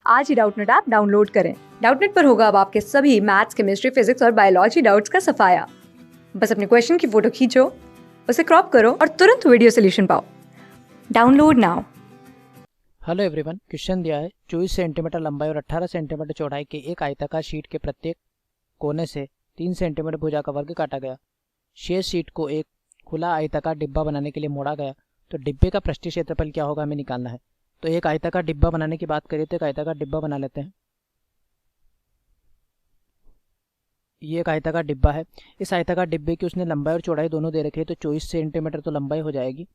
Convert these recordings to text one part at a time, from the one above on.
आज ही Doubtnut app download करें। Doubtnut पर होगा अब आपके सभी मैथ्स, केमिस्ट्री, फिजिक्स और बायोलॉजी डाउट्स का सफाया। बस अपने क्वेश्चन की फोटो खींचो, उसे क्रॉप करो और तुरंत वीडियो सोल्यूशन पाओ। Download now. Hello everyone, question दिया है 24 सेंटीमीटर लंबाई और 18 सेंटीमीटर चौड़ाई के एक आयताकार शीट के प्रत्येक कोने से 3 सेंटीमीटर भुजा का वर्ग काटा गया। शेष शीट को एक खुला आयताकार डिब्बा बनाने के लिए मोड़ा गया, तो डिब्बे का पृष्ठीय क्षेत्रफल क्या होगा हमें निकालना है। तो एक आयताकार डिब्बा बनाने की बात करें तो एक आयताकार डिब्बा बना लेते हैं। ये एक आयताकार डिब्बा है। इस आयताकार डिब्बे की उसने लंबाई और चौड़ाई दोनों दे रखी है, तो 24 सेंटीमीटर तो लंबाई हो जाएगी,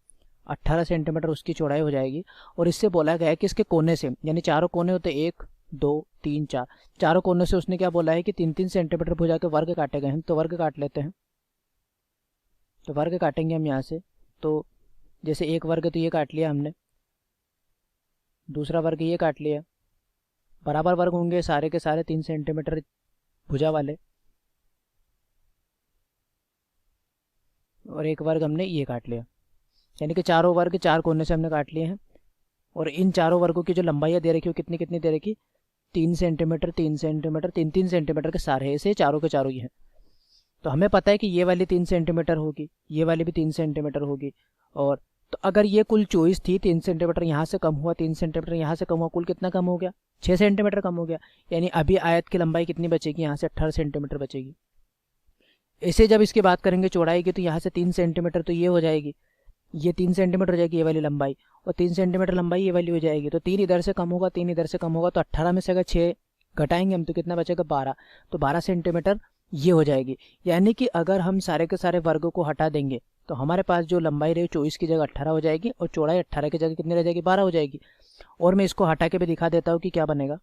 18 सेंटीमीटर उसकी चौड़ाई हो जाएगी। और इससे बोला गया है कि इसके कोने से, यानी चारों कोने होते 1 2 3 4, चारों कोने से उसने क्या बोला है कि 3-3 सेंटीमीटर भुजा के वर्ग काटे गए हैं। तो वर्ग काट लेते हैं। तो वर्ग काटेंगे हम यहाँ से। तो जैसे एक वर्ग तो ये काट लिया हमने, दूसरा वर्ग ये काट लिया। बराबर वर्ग होंगे सारे के सारे 3 सेंटीमीटर भुजा वाले, और एक वर्ग हमने ये काट लिया। यानी कि चारों वर्ग चार कोने से हमने काट लिए हैं। और इन चारों वर्गों की जो लंबाई दे रखी है वो कितनी कितनी दे रखी, 3 सेंटीमीटर 3 सेंटीमीटर 3-3 सेंटीमीटर के सारे ऐसे चारों के चारों ही हैं। तो हमें पता है कि ये वाली 3 सेंटीमीटर होगी, ये वाली भी 3 सेंटीमीटर होगी। और तो अगर ये कुल 24 थी, 3 सेंटीमीटर यहाँ से कम हुआ, 3 सेंटीमीटर यहाँ से कम हुआ, कुल कितना कम हो गया, 6 सेंटीमीटर कम हो गया। यानी अभी आयत की लंबाई कितनी बचेगी, यहाँ से 18 सेंटीमीटर बचेगी। इसे जब इसकी बात करेंगे चौड़ाई की, तो यहाँ से 3 सेंटीमीटर तो ये हो जाएगी, ये 3 सेंटीमीटर हो जाएगी ये वाली लंबाई, और 3 सेंटीमीटर लंबाई ये वाली हो जाएगी। तो 3 इधर से कम होगा, 3 इधर से कम होगा, तो 18 में से अगर 6 घटाएंगे हम तो कितना बचेगा, 12। तो 12 सेंटीमीटर ये हो जाएगी। यानी कि अगर हम सारे के सारे वर्गों को हटा देंगे तो हमारे पास जो लंबाई रही 24 की जगह 18 हो जाएगी, और चौड़ाई 18 की जगह कितनी रह जाएगी, 12 हो जाएगी। और मैं इसको हटा के भी दिखा देता हूँ कि क्या बनेगा।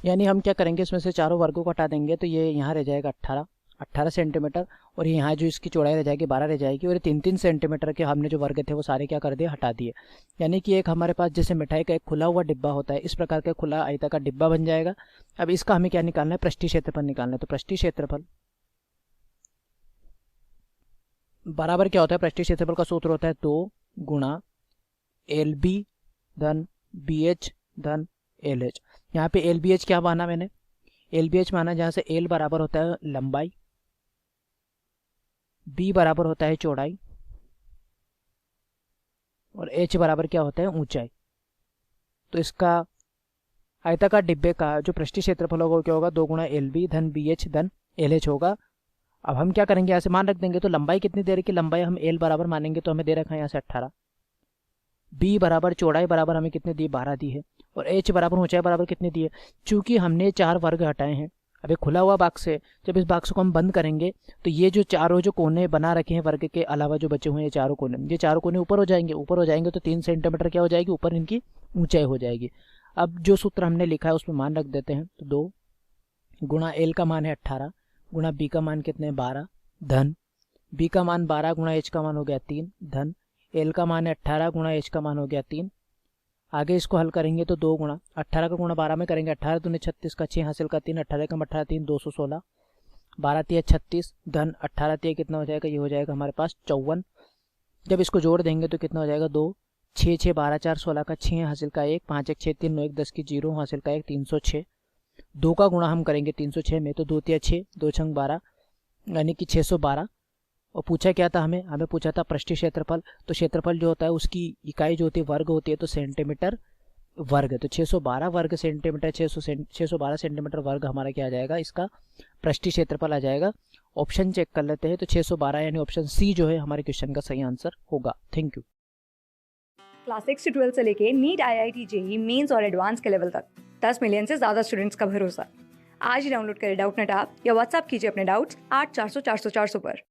यानी हम क्या करेंगे, इसमें से चारों वर्गों को हटा देंगे, तो ये यहाँ रह जाएगा 18 सेंटीमीटर, और यहाँ जो इसकी चौड़ाई रह जाएगी 12 रह जाएगी। और 3-3 सेंटीमीटर के हमने जो वर्ग थे वो सारे क्या कर दिए, हटा दिए। यानी कि एक हमारे पास जैसे मिठाई का एक खुला हुआ डिब्बा होता है, इस प्रकार का खुला आयताकार डिब्बा बन जाएगा। अब इसका हमें क्या निकालना है, पृष्ठीय क्षेत्रफल निकालना है। तो पृष्ठीय क्षेत्रफल बराबर क्या होता है, पृष्ठीय क्षेत्रफल का सूत्र होता है 2 गुणा LB धन BH धन LH। यहाँ पे LBH क्या माना मैंने, LBH माना जहाँ से L बराबर होता है लंबाई, B बराबर होता है चौड़ाई, और H बराबर क्या होता है, ऊंचाई। तो इसका आयताकार डिब्बे का जो पृष्ठीय क्षेत्रफल होगा क्या होगा, 2 गुणा LB धन BH धन LH होगा। अब हम क्या करेंगे, यहाँ से मान रख देंगे। तो लंबाई कितनी दे रखी, लंबाई हम L बराबर मानेंगे, तो हमें दे रखा है यहाँ से 18। B बराबर चौड़ाई बराबर हमें कितने दी, 12 दी है। और H बराबर ऊंचाई बराबर कितनी दी है। चूंकि हमने 4 वर्ग हटाए हैं, अब एक खुला हुआ बॉक्स है, जब इस बॉक्स को हम बंद करेंगे तो ये जो चारों जो कोने बना रखे हैं वर्ग के अलावा जो बचे हुए हैं चारों कोने, ये चारों कोने ऊपर हो जाएंगे। ऊपर हो जाएंगे तो 3 सेंटीमीटर क्या हो जाएगी, ऊपर इनकी ऊंचाई हो जाएगी। अब जो सूत्र हमने लिखा है उसमें मान रख देते हैं। तो 2 गुणा L का मान है 18 गुणा B का मान कितने 12 धन B का मान 12 गुणा H का मान हो गया 3 धन L का मान है 18 गुणा H का मान हो गया 3। आगे इसको हल करेंगे तो 2 गुणा 18 का गुणा 12 में करेंगे, 18 दूनी 36 का 6 हासिल का 3, 18 का 18 3 216, 12 तिया 36 धन 18 तिया कितना हो जाएगा, ये हो जाएगा हमारे पास 54। जब इसको जोड़ देंगे तो कितना हो जाएगा, 2 6 6 12 4 16 का 6 हासिल का 1, 5 1 6 3 9 1 10 की 0 हासिल का 1, 306। 2 का गुणा हम करेंगे 306 में, तो 2 तिया 6 2 छंग 12 यानी कि 612। और पूछा क्या था हमें पूछा था पृष्ठीय क्षेत्रफल। तो क्षेत्रफल जो होता है उसकी इकाई जो होती है वर्ग होती है, तो सेंटीमीटर वर्ग। तो 612 वर्ग सेंटीमीटर, 612 सेंटीमीटर वर्ग हमारा क्या आ जाएगा, इसका पृष्ठीय क्षेत्रफल आ जाएगा। ऑप्शन चेक कर लेते हैं। तो 612 यानी ऑप्शन सी जो है हमारे क्वेश्चन का सही आंसर होगा। Thank you. क्लास 6 से 12 से लेके नीट, IIT, JEE मेंस और एडवांस के लेवल तक 10 मिलियन से ज्यादा स्टूडेंट्स का भरोसा। आज ही डाउनलोड करें डाउटनेट ऐप या व्हाट्सएप कीजिए अपने डाउट्स 8400 400 400 पर।